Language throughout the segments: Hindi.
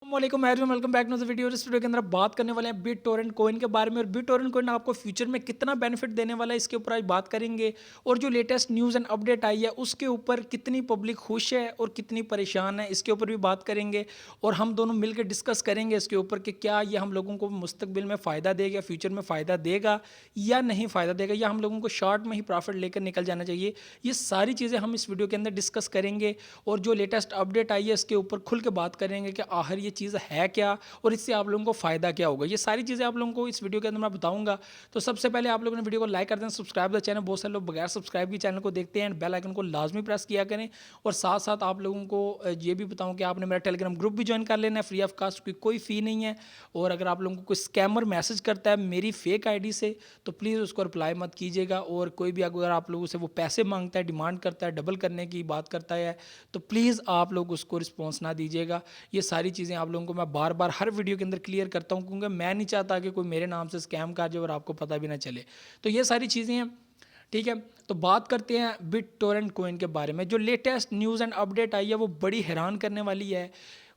वालेकुम welcome back to the video. इस वीडियो के अंदर बात करने वाले हैं बिट टोरेंट कोइन के बारे में, और बिट टोरेंट कोइन आपको फ्यूचर में कितना बेनिफिट देने वाला है इसके ऊपर आज बात करेंगे। और जो लेटेस्ट न्यूज़ एंड अपडेट आई है उसके ऊपर कितनी पब्लिक खुश है और कितनी परेशान है इसके ऊपर भी बात करेंगे। और हम दोनों मिलकर डिस्कस करेंगे इसके ऊपर कि क्या ये हम लोगों को मुस्तकबिल में फ़ायदा देगा, फ्यूचर में फ़ायदा देगा या नहीं फ़ायदा देगा, या हम लोगों को शॉर्ट में ही प्रॉफिट लेकर निकल जाना चाहिए। ये सारी चीज़ें हम इस वीडियो के अंदर डिस्कस करेंगे। और जो लेटेस्ट अपडेट आई है इसके ऊपर खुल के बात करेंगे कि आखिर ये चीज़ है क्या और इससे आप लोगों को फ़ायदा क्या होगा। ये सारी चीज़ें आप लोगों को इस वीडियो के अंदर मैं बताऊंगा। तो सबसे पहले आप लोगों ने वीडियो को लाइक कर दें, सब्सक्राइब द चैनल। बहुत सारे लोग बगैर सब्सक्राइब के चैनल को देखते हैं, बेल आइकन को लाजमी प्रेस किया करें। और साथ साथ आप लोगों को ये भी बताऊं कि आपने मेरा टेलीग्राम ग्रुप भी ज्वाइन कर लेना है फ्री ऑफ कास्ट, कोई फ़ी नहीं है। और अगर आप लोगों को कोई स्कैमर मैसेज करता है मेरी फेक आईडी से तो प्लीज़ उसको रिप्लाई मत कीजिएगा। और कोई भी अगर आप लोगों से वो पैसे मांगता है, डिमांड करता है, डबल करने की बात करता है, तो प्लीज़ आप लोग उसको रिस्पॉन्स ना दीजिएगा। ये सारी चीज़ें आप लोगों को मैं बार बार हर वीडियो के अंदर क्लियर करता हूँ, क्योंकि मैं नहीं चाहता कि कोई मेरे नाम से स्कैम कर जाए और आपको पता भी ना चले। तो ये सारी चीज़ें हैं, ठीक है। तो बात करते हैं बिट टोरेंट कोइन के बारे में। जो लेटेस्ट न्यूज़ एंड अपडेट आई है वो बड़ी हैरान करने वाली है।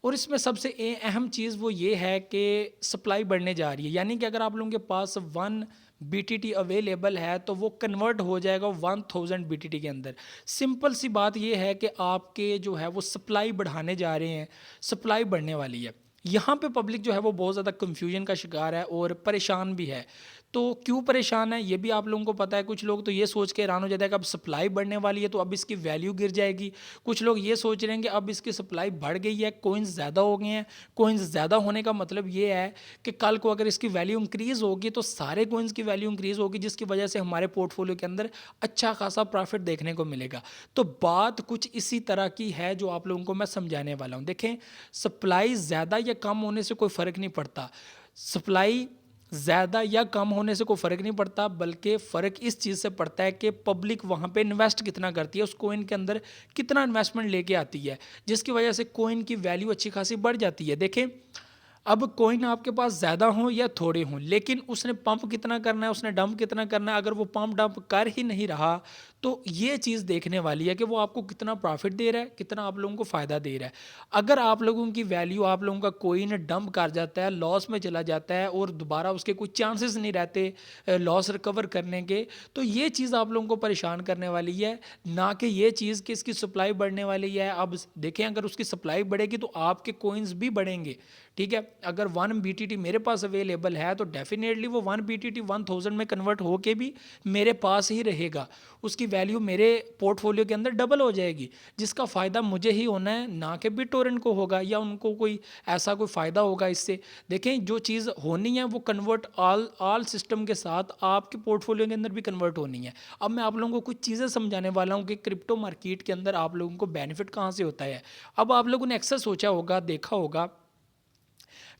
और इसमें सबसे अहम चीज़ वो ये है कि सप्लाई बढ़ने जा रही है, यानी कि अगर आप लोगों के पास 1 BTT अवेलेबल है तो वो कन्वर्ट हो जाएगा 1000 BTT के अंदर। सिंपल सी बात ये है कि आपके जो है वो सप्लाई बढ़ाने जा रहे हैं, सप्लाई बढ़ने वाली है। यहाँ पे पब्लिक जो है वो बहुत ज़्यादा कन्फ्यूजन का शिकार है और परेशान भी है। तो क्यों परेशान है ये भी आप लोगों को पता है। कुछ लोग तो ये सोच के हैरान हो जाते हैं कि अब सप्लाई बढ़ने वाली है तो अब इसकी वैल्यू गिर जाएगी। कुछ लोग ये सोच रहे हैं कि अब इसकी सप्लाई बढ़ गई है, कोइंस ज़्यादा हो गए हैं। कोइंस ज़्यादा होने का मतलब ये है कि कल को अगर इसकी वैल्यू इंक्रीज़ होगी तो सारे कोइंस की वैल्यू इंक्रीज़ होगी, जिसकी वजह से हमारे पोर्टफोलियो के अंदर अच्छा खासा प्रॉफिट देखने को मिलेगा। तो बात कुछ इसी तरह की है जो आप लोगों को मैं समझाने वाला हूँ। देखें, सप्लाई ज़्यादा या कम होने से कोई फ़र्क नहीं पड़ता। सप्लाई ज़्यादा या कम होने से कोई फ़र्क नहीं पड़ता, बल्कि फ़र्क इस चीज़ से पड़ता है कि पब्लिक वहाँ पे इन्वेस्ट कितना करती है, उस कोइन के अंदर कितना इन्वेस्टमेंट लेके आती है, जिसकी वजह से कोइन की वैल्यू अच्छी खासी बढ़ जाती है। देखें, अब कोइन आपके पास ज़्यादा हों या थोड़े हों, लेकिन उसने पंप कितना करना है, उसने डंप कितना करना है। अगर वो पंप डंप कर ही नहीं रहा तो ये चीज़ देखने वाली है कि वो आपको कितना प्रॉफिट दे रहा है, कितना आप लोगों को फ़ायदा दे रहा है। अगर आप लोगों की वैल्यू, आप लोगों का कोइन डंप कर जाता है, लॉस में चला जाता है और दोबारा उसके कोई चांसेस नहीं रहते लॉस रिकवर करने के, तो ये चीज़ आप लोगों को परेशान करने वाली है, ना कि ये चीज़ कि इसकी सप्लाई बढ़ने वाली है। अब देखें, अगर उसकी सप्लाई बढ़ेगी तो आपके कोइंस भी बढ़ेंगे, ठीक है। अगर 1 BTT मेरे पास अवेलेबल है तो डेफिनेटली वो 1 BTT 1000 में कन्वर्ट होके भी मेरे पास ही रहेगा, उसकी वैल्यू मेरे पोर्टफोलियो के अंदर डबल हो जाएगी, जिसका फ़ायदा मुझे ही होना है, ना कि बिटटोरेंट को होगा या उनको कोई ऐसा कोई फ़ायदा होगा इससे। देखें, जो चीज़ होनी है वो कन्वर्ट ऑल सिस्टम के साथ आपके पोर्टफोलियो के अंदर भी कन्वर्ट होनी है। अब मैं आप लोगों को कुछ चीज़ें समझाने वाला हूँ कि क्रिप्टो मार्केट के अंदर आप लोगों को बेनिफिट कहाँ से होता है। अब आप लोगों ने अक्सर सोचा होगा, देखा होगा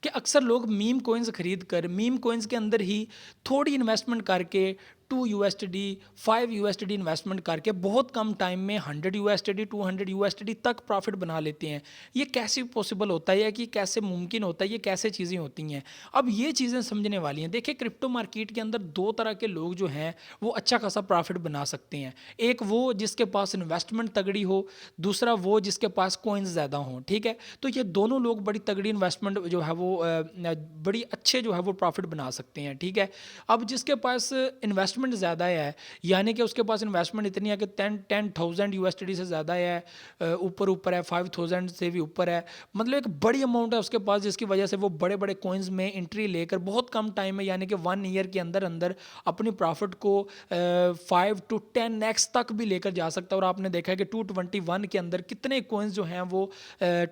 कि अक्सर लोग मीम कोइंस खरीद कर, मीम कोइंस के अंदर ही थोड़ी इन्वेस्टमेंट करके 2 USD 5 USD इन्वेस्टमेंट करके बहुत कम टाइम में 100 USD 200 USD तक प्रॉफिट बना लेते हैं। ये कैसे पॉसिबल होता है, कि कैसे मुमकिन होता है, ये कैसे चीज़ें होती हैं। अब ये चीज़ें समझने वाली हैं। देखिए, क्रिप्टो मार्केट के अंदर दो तरह के लोग जो हैं वो अच्छा खासा प्रॉफिट बना सकते हैं। एक वो जिसके पास इन्वेस्टमेंट तगड़ी हो, दूसरा वो जिसके पास कॉइन्स ज़्यादा हों, ठीक है। तो ये दोनों लोग बड़ी तगड़ी इन्वेस्टमेंट जो है वो बड़ी अच्छे जो है वो प्रॉफिट बना सकते हैं, ठीक है। अब जिसके पास इन्वेस्टमेंट ज़्यादा है, यानी कि उसके पास इन्वेस्टमेंट इतनी है कि 10,000 USD से ज़्यादा है, ऊपर ऊपर है, 5000 से भी ऊपर है, मतलब एक बड़ी अमाउंट है उसके पास, जिसकी वजह से वो बड़े बड़े कोइंस में एंट्री लेकर बहुत कम टाइम में, यानी कि 1 ईयर के अंदर अंदर अपनी प्रॉफिट को 5 to 10x तक भी लेकर जा सकता है। और आपने देखा है कि 221 के अंदर कितने कोइंस जो हैं वो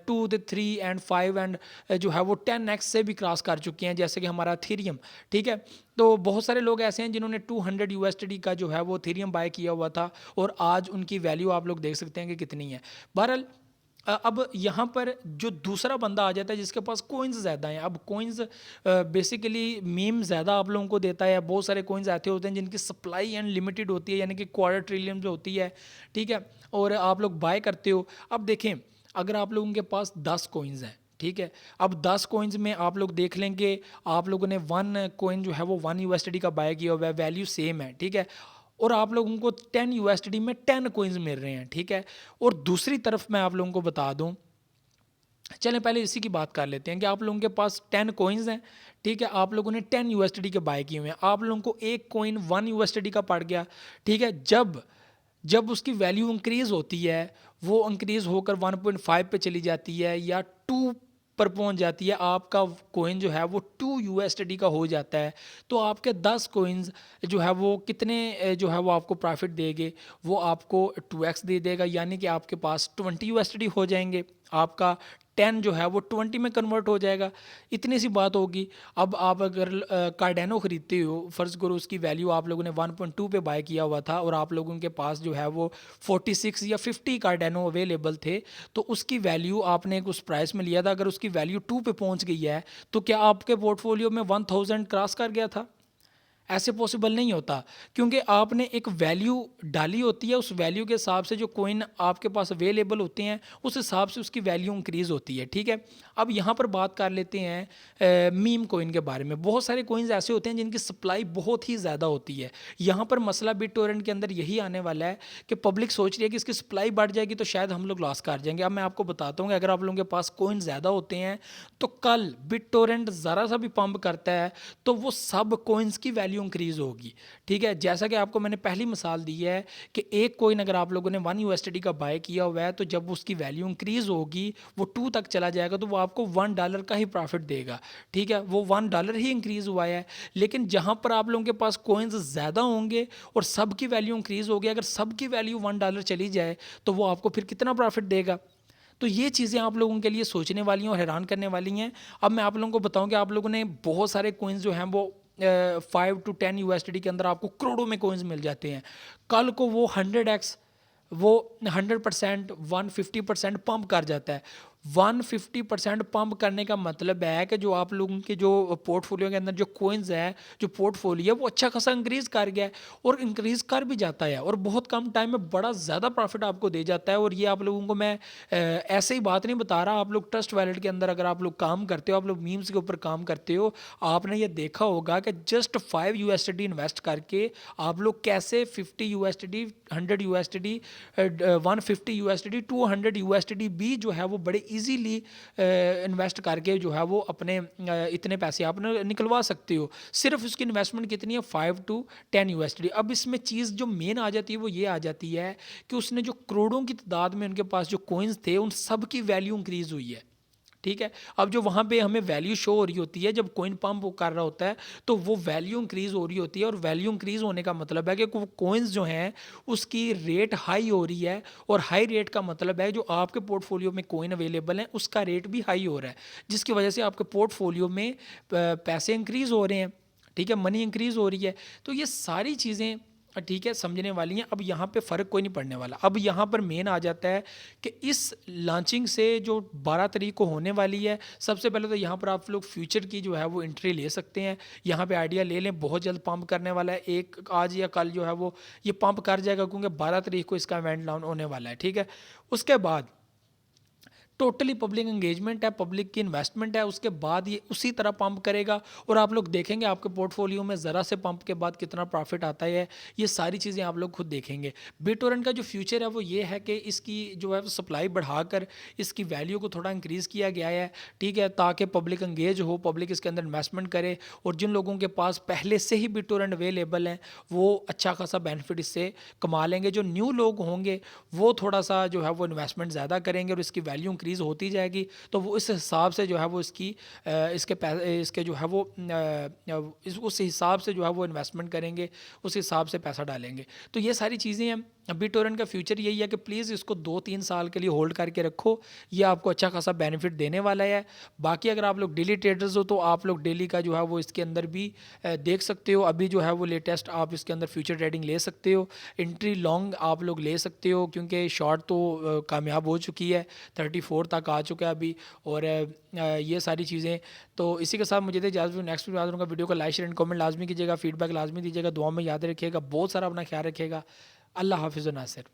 2 3 एंड 5 एंड जो है वो 10x से भी क्रॉस कर चुके हैं, जैसे कि हमारा थीरियम, ठीक है। तो बहुत सारे लोग ऐसे हैं जिन्होंने 200 USD का जो है वो थीरियम बाय किया हुआ था, और आज उनकी वैल्यू आप लोग देख सकते हैं कि कितनी है। बहरहाल, अब यहाँ पर जो दूसरा बंदा आ जाता है जिसके पास कोइंस ज़्यादा हैं। अब कोइंस बेसिकली मीम ज़्यादा आप लोगों को देता है। बहुत सारे कोइंस ऐसे होते हैं जिनकी सप्लाई अनलिमिटेड होती है, यानी कि 250 ट्रिलियन जो होती है, ठीक है, और आप लोग बाय करते हो। अब देखें, अगर आप लोगों के पास 10 कोइंस हैं, ठीक है, अब 10 कोइंस में आप लोग देख लेंगे, आप लोगों ने 1 कोइन जो है वो 1 USD का बाय किया हुआ है, वैल्यू सेम है, ठीक है, और आप लोगों को 10 USD में 10 कोइंस मिल रहे हैं, ठीक है। और दूसरी तरफ मैं आप लोगों को बता दूं चलें पहले इसी की बात कर लेते हैं कि आप लोगों के पास 10 कॉइन्स हैं, ठीक है? आप लोगों ने 10 यूएसडीटी के बाय किए हुए हैं। आप लोगों को एक कॉइन 1 यूएसडीटी का पड़ गया, ठीक है? जब जब उसकी वैल्यू इंक्रीज़ होती है, वो इंक्रीज़ होकर 1.5 पे चली जाती है या 2 पर पहुंच जाती है, आपका कॉइन जो है वो 2 यूएसडीटी का हो जाता है, तो आपके 10 कॉइन्स जो है वो कितने जो है वो आपको प्रॉफिट देंगे, वो आपको 2x दे देगा, यानी कि आपके पास 20 यूएसडीटी हो जाएंगे। आपका 10 जो है वो 20 में कन्वर्ट हो जाएगा। इतनी सी बात होगी। अब आप अगर कार्डेनो ख़रीदते हो, फ़र्ज़ करो उसकी वैल्यू आप लोगों ने 1.2 पे बाय किया हुआ था और आप लोगों के पास जो है वो 46 या 50 कार्डेनो अवेलेबल थे, तो उसकी वैल्यू आपने उस प्राइस में लिया था, अगर उसकी वैल्यू 2 पे पहुंच गई है, तो क्या आपके पोर्टफोलियो में 1000 क्रॉस कर गया था? ऐसे पॉसिबल नहीं होता, क्योंकि आपने एक वैल्यू डाली होती है, उस वैल्यू के हिसाब से जो कॉइन आपके पास अवेलेबल होते हैं, उस हिसाब से उसकी वैल्यू इंक्रीज़ होती है, ठीक है? अब यहाँ पर बात कर लेते हैं मीम कॉइन के बारे में। बहुत सारे कॉइन्स ऐसे होते हैं जिनकी सप्लाई बहुत ही ज़्यादा होती है। यहाँ पर मसला बिटटोरेंट के अंदर यही आने वाला है कि पब्लिक सोच रही है कि इसकी सप्लाई बढ़ जाएगी तो शायद हम लोग लॉस कर जाएंगे। अब मैं आपको बताता हूँ कि अगर आप लोगों के पास कॉइन ज़्यादा होते हैं, तो कल बिटटोरेंट ज़रा सा भी पंप करता है तो वो सब कॉइन्स की वैल्यू इंक्रीज़ होगी, ठीक है? जैसा कि आपको मैंने पहली मिसाल दी है कि एक कॉइन अगर आप लोगों ने 1 यूएसडीटी का बाय किया हुआ है, तो जब उसकी वैल्यू इंक्रीज़ होगी, वो 2 तक चला जाएगा, तो वो आपको $1 का ही प्रॉफिट देगा, ठीक है? वो $1 ही इंक्रीज़ हुआ है। लेकिन जहाँ पर आप लोगों के पास कॉइन्स ज़्यादा होंगे और सबकी वैल्यू इंक्रीज़ होगी, अगर सबकी वैल्यू $1 चली जाए, तो वो आपको फिर कितना प्रॉफिट देगा? तो ये चीज़ें आप लोगों के लिए सोचने वाली हैं और हैरान करने वाली हैं। अब मैं आप लोगों को बताऊं कि आप लोगों ने बहुत सारे कॉइन्स जो हैं वो 5 टू 10 यूएसडीटी के अंदर आपको करोड़ों में कॉइन्स मिल जाते हैं। कल को वो 100x, वो 100%, 150% पंप कर जाता है। 150% पंप करने का मतलब है कि जो आप लोगों के जो पोर्टफोलियो के अंदर जो कॉइन्स है, जो पोर्टफोलियो है, वो अच्छा खासा इंक्रीज़ कर गया है और इंक्रीज़ कर भी जाता है और बहुत कम टाइम में बड़ा ज़्यादा प्रॉफिट आपको दे जाता है। और ये आप लोगों को मैं ऐसे ही बात नहीं बता रहा। आप लोग ट्रस्ट वैलेट के अंदर अगर आप लोग काम करते हो, आप लोग मीम्स के ऊपर काम करते हो, आपने ये देखा होगा कि जस्ट 5 यूएसडी इन्वेस्ट करके आप लोग कैसे 50 यूएसडी, 100 यूएसडी, 150 यूएसडी, 200 यूएसडी भी जो है वो बड़े इजीली इन्वेस्ट करके जो है वो अपने इतने पैसे आप निकलवा सकते हो। सिर्फ उसकी इन्वेस्टमेंट कितनी है? 5 टू 10 यूएसडी। अब इसमें चीज़ जो मेन आ जाती है वो ये आ जाती है कि उसने जो करोड़ों की तादाद में उनके पास जो कॉइन्स थे, उन सब की वैल्यू इंक्रीज़ हुई है, ठीक है? अब जो वहाँ पे हमें वैल्यू शो हो रही होती है, जब कॉइन पंप वो कर रहा होता है, तो वो वैल्यू इंक्रीज़ हो रही होती है और वैल्यू इंक्रीज़ होने का मतलब है कि वो कॉइन्स जो हैं उसकी रेट हाई हो रही है और हाई रेट का मतलब है जो आपके पोर्टफोलियो में कॉइन अवेलेबल हैं उसका रेट भी हाई हो रहा है, जिसकी वजह से आपके पोर्टफोलियो में पैसे इंक्रीज़ हो रहे हैं, ठीक है? मनी इंक्रीज़ हो रही है। तो ये सारी चीज़ें ठीक है समझने वाली हैं। अब यहाँ पे फ़र्क कोई नहीं पड़ने वाला। अब यहाँ पर मेन आ जाता है कि इस लॉन्चिंग से जो 12 तारीख को होने वाली है, सबसे पहले तो यहाँ पर आप लोग फ्यूचर की जो है वो एंट्री ले सकते हैं। यहाँ पे आइडिया ले लें, बहुत जल्द पंप करने वाला है। एक आज या कल जो है वो ये पंप कर जाएगा, क्योंकि 12 तारीख को इसका इवेंट लॉन्च होने वाला है, ठीक है? उसके बाद टोटली पब्लिक एंगेजमेंट है, पब्लिक की इन्वेस्टमेंट है, उसके बाद ये उसी तरह पंप करेगा और आप लोग देखेंगे आपके पोर्टफोलियो में ज़रा से पंप के बाद कितना प्रॉफिट आता है। ये सारी चीज़ें आप लोग खुद देखेंगे। बिटटोरेंट का जो फ्यूचर है वो ये है कि इसकी जो है सप्लाई बढ़ाकर इसकी वैल्यू को थोड़ा इंक्रीज़ किया गया है, ठीक है? ताकि पब्लिक एंगेज हो, पब्लिक इसके अंदर इन्वेस्टमेंट करे और जिन लोगों के पास पहले से ही बिटटोरेंट अवेलेबल हैं वो अच्छा खासा बेनिफिट इससे कमा लेंगे। जो न्यू लोग होंगे वो थोड़ा सा जो है वो इन्वेस्टमेंट ज़्यादा करेंगे और इसकी वैल्यू इंक्रीज़ होती जाएगी, तो वो इस हिसाब से जो है वो इसके जो है वो उस हिसाब से जो है वो इन्वेस्टमेंट करेंगे, उस हिसाब से पैसा डालेंगे। तो ये सारी चीज़ें हैं। बिटटोरेंट का फ्यूचर यही है कि प्लीज़ इसको 2-3 साल के लिए होल्ड करके रखो, ये आपको अच्छा खासा बेनिफिट देने वाला है। बाकी अगर आप लोग डेली ट्रेडर्स हो तो आप लोग डेली का जो है वो इसके अंदर भी देख सकते हो। अभी जो है वो लेटेस्ट आप इसके अंदर फ्यूचर ट्रेडिंग ले सकते हो, एंट्री लॉन्ग आप लोग ले सकते हो, क्योंकि शॉर्ट तो कामयाब हो चुकी है, 34 तक आ चुका है अभी। और ये सारी चीज़ें तो इसी के साथ मुझे इजाज़त। नेक्स्ट वीडियो याद वीडियो को लाइक शेयर एंड कमेंट लाजमी कीजिएगा, फीडबैक लाजमी दीजिएगा, दुआ में याद रखिएगा, बहुत सारा अपना ख्याल रखिएगा। अल्लाह हाफिज़ नासिर।